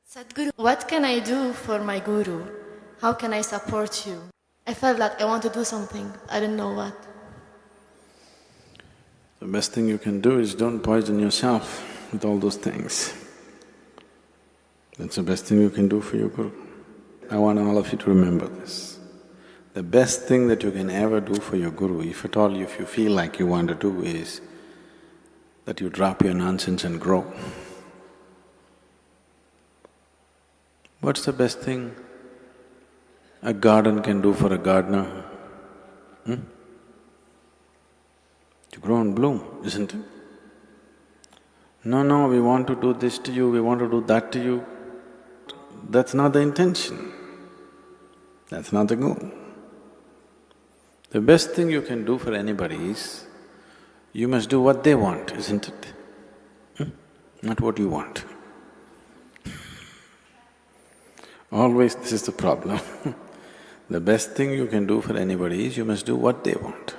Sadhguru, what can I do for my guru? How can I support you? I felt like I want to do something, I didn't know what. The best thing you can do is don't poison yourself with all those things. That's the best thing you can do for your guru. I want all of you to remember this. The best thing that you can ever do for your guru, if at all if you feel like you want to do, is that you drop your nonsense and grow. What's the best thing a garden can do for a gardener? To grow and bloom, isn't it? No, we want to do this to you, we want to do that to you. That's not the intention. That's not the goal. The best thing you can do for anybody is, you must do what they want, isn't it? Not what you want. Always this is the problem. The best thing you can do for anybody is, you must do what they want.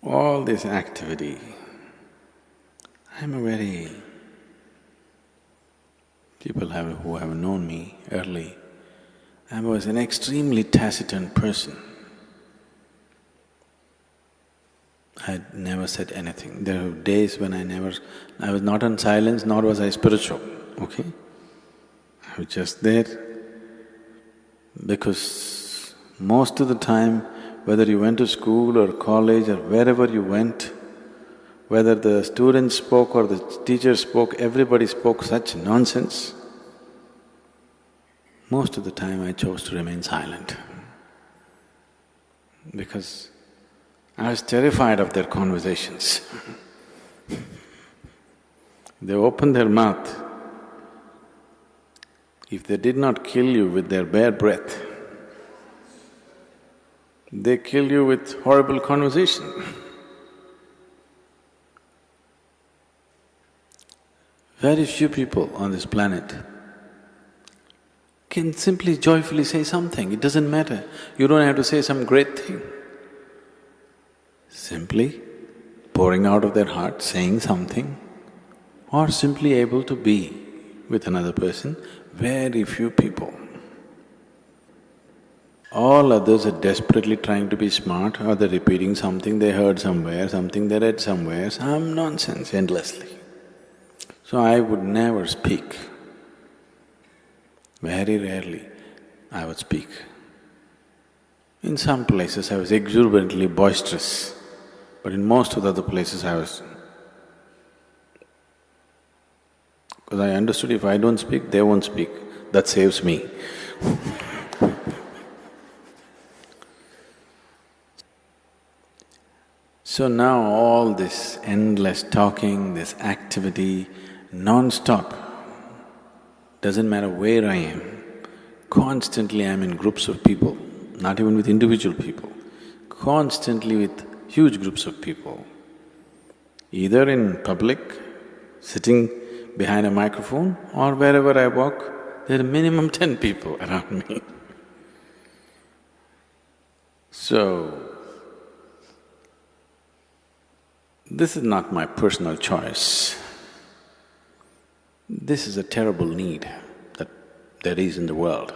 All this activity, people who have known me early, I was an extremely taciturn person. I never said anything. There were days when I was not in silence, nor was I spiritual, okay? I was just there because most of the time, whether you went to school or college or wherever you went, whether the students spoke or the teachers spoke, everybody spoke such nonsense. Most of the time I chose to remain silent because I was terrified of their conversations. They opened their mouth. If they did not kill you with their bare breath, they kill you with horrible conversation. Very few people on this planet can simply joyfully say something, it doesn't matter. You don't have to say some great thing. Simply pouring out of their heart, saying something, or simply able to be with another person, very few people. All others are desperately trying to be smart, or they're repeating something they heard somewhere, something they read somewhere, some nonsense endlessly. So I would never speak. Very rarely I would speak. In some places I was exuberantly boisterous, but in most of the other places I was… because I understood if I don't speak, they won't speak, that saves me. So now all this endless talking, this activity, non-stop, doesn't matter where I am, constantly I'm in groups of people, not even with individual people, constantly with huge groups of people. Either in public, sitting behind a microphone, or wherever I walk, there are minimum 10 people around me. So, this is not my personal choice. This is a terrible need that there is in the world.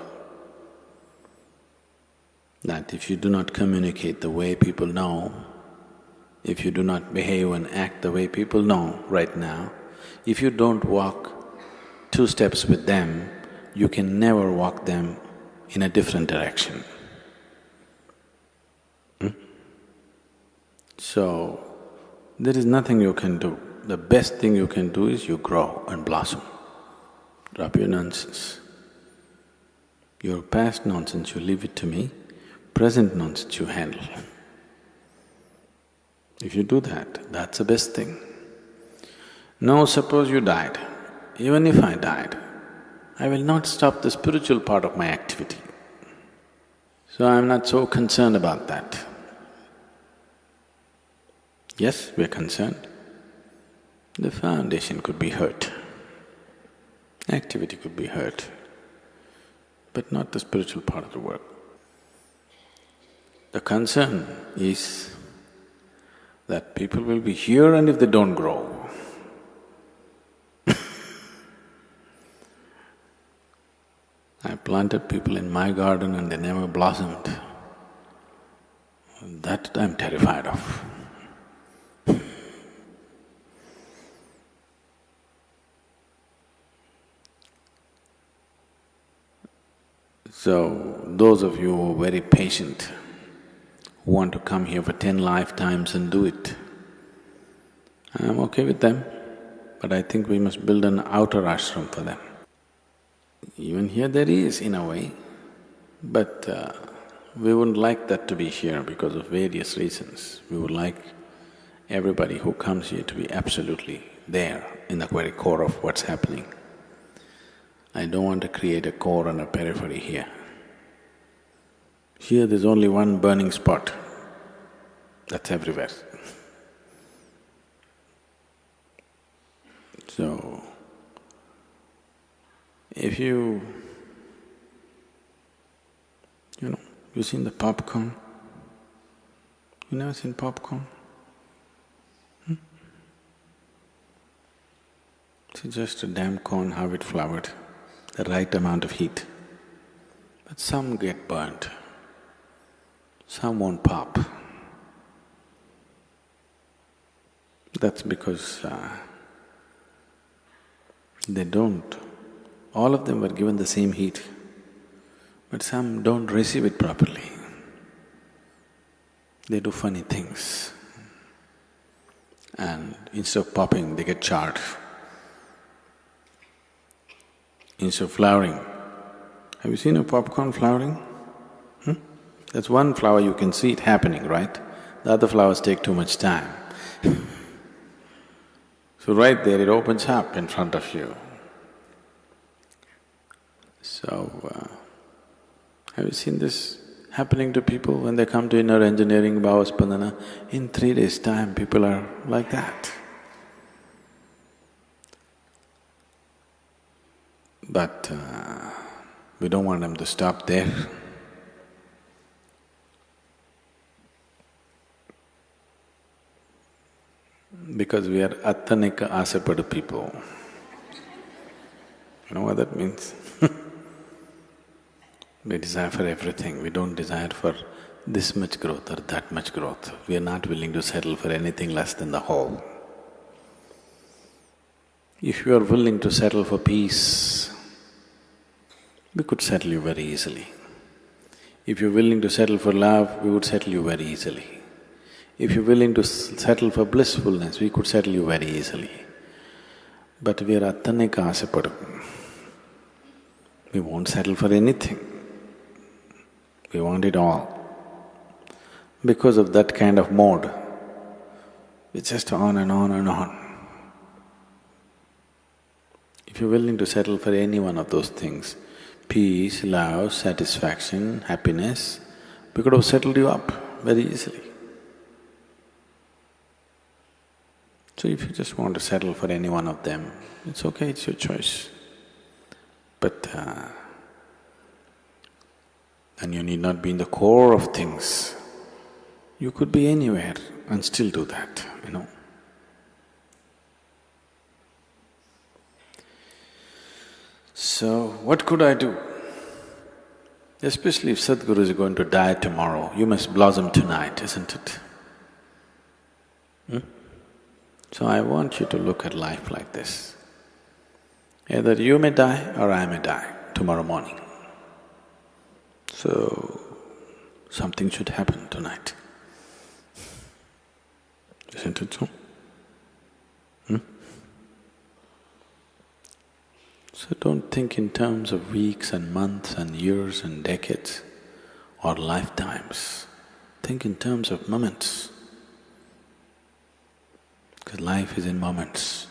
That if you do not communicate the way people know, if you do not behave and act the way people know right now, if you don't walk 2 steps with them, you can never walk them in a different direction. So, there is nothing you can do. The best thing you can do is you grow and blossom. Drop your nonsense. Your past nonsense, you leave it to me, present nonsense you handle. If you do that, that's the best thing. Now suppose you died, even if I died, I will not stop the spiritual part of my activity. So I'm not so concerned about that. Yes, we're concerned. The foundation could be hurt, activity could be hurt, but not the spiritual part of the work. The concern is that people will be here and if they don't grow, I planted people in my garden and they never blossomed. That I'm terrified of. So, those of you who are very patient, who want to come here for 10 lifetimes and do it, I'm okay with them, but I think we must build an outer ashram for them. Even here there is, in a way, but we wouldn't like that to be here because of various reasons. We would like everybody who comes here to be absolutely there in the very core of what's happening. I don't want to create a core and a periphery here. Here there's only one burning spot, that's everywhere. So, if you've seen the popcorn? You never seen popcorn? It's just a damn corn, how it floured, the right amount of heat. But some get burnt, some won't pop. That's because they don't. All of them were given the same heat, but some don't receive it properly. They do funny things, and instead of popping, they get charred. Instead of flowering, have you seen a popcorn flowering? That's one flower, you can see it happening, right? The other flowers take too much time. So right there, it opens up in front of you. So, have you seen this happening to people when they come to inner engineering, Bhavaspandana? In 3 days' time, people are like that. But we don't want them to stop there. Because we are Attanika Asapada people. You know what that means? We desire for everything, we don't desire for this much growth or that much growth. We are not willing to settle for anything less than the whole. If you are willing to settle for peace, we could settle you very easily. If you're willing to settle for love, we would settle you very easily. If you're willing to settle for blissfulness, we could settle you very easily. But we are Attanika Asapadu. We won't settle for anything. We want it all. Because of that kind of mode, it's just on and on and on. If you're willing to settle for any one of those things, peace, love, satisfaction, happiness, we could have settled you up very easily. So if you just want to settle for any one of them, it's okay, it's your choice. But and you need not be in the core of things. You could be anywhere and still do that, you know. So, what could I do? Especially if Sadhguru is going to die tomorrow, you must blossom tonight, isn't it? So I want you to look at life like this. Either you may die or I may die tomorrow morning. So, something should happen tonight. Isn't it so? So don't think in terms of weeks and months and years and decades or lifetimes. Think in terms of moments. Because life is in moments.